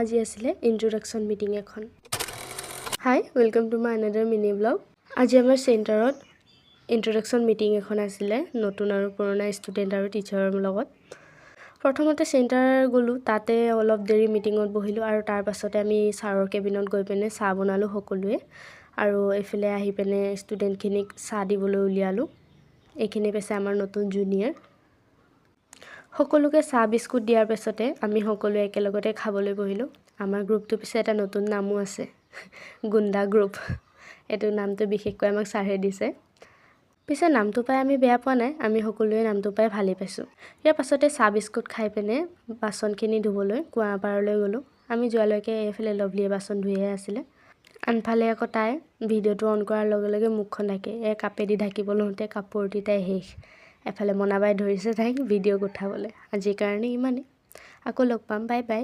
আজি আছিলে introduction meeting এখন। Hi, welcome to my another mini blog. আজি আমাৰ চেণ্টাৰত ইন্ট্ৰোডাকশ্যন মিটিং এখন আছিলে নতুন আৰু পুৰণা ষ্টুডেণ্ট আৰু টিচাৰৰ লগত। প্ৰথমতে চেণ্টাৰ গ'লোঁ, তাতে অলপ দেৰি মিটিঙত বহিলোঁ আৰু তাৰ পাছতে আমি ছাৰৰ কেবিনত গৈ পিনে চাহ বনালোঁ সকলোৱে আৰু এইফালে আহি পিনে ষ্টুডেণ্টখিনিক চাহ দিবলৈ উলিয়ালোঁ। এইখিনি পাইছে আমাৰ নতুন জুনিয়ৰ। সকলোকে চাহ বিস্কুট দিয়াৰ পাছতে আমি সকলোৱে একেলগতে খাবলৈ বহিলোঁ। আমাৰ গ্ৰুপটো পিছে এটা নতুন নামো আছে, গুণ্ডা গ্ৰুপ। এইটো নামটো বিশেষকৈ আমাক ছাৰে দিছে। পিছে নামটো পাই আমি বেয়া পোৱা নাই, আমি সকলোৱে নামটো পাই ভালেই পাইছোঁ। ইয়াৰ পাছতে চাহ বিস্কুট খাই পিনে বাচনখিনি ধুবলৈ কুঁৱাপাৰলৈ গ'লোঁ। আমি যোৱালৈকে এইফালে লভলীয়ে বাচন ধুইহে আছিলে। আনফালে আকৌ তাই ভিডিঅ'টো অন কৰাৰ লগে লগে মুখখন ঢাকে, কাপেদি ঢাকিব লওঁতে কাপোৰটি তাই শেষ। এফালে মনাবাই ধৰিছে তাইক ভিডিঅ' উঠাবলৈ। আজিৰ কাৰণে ইমানেই, আকৌ লগ পাম, বাই বাই।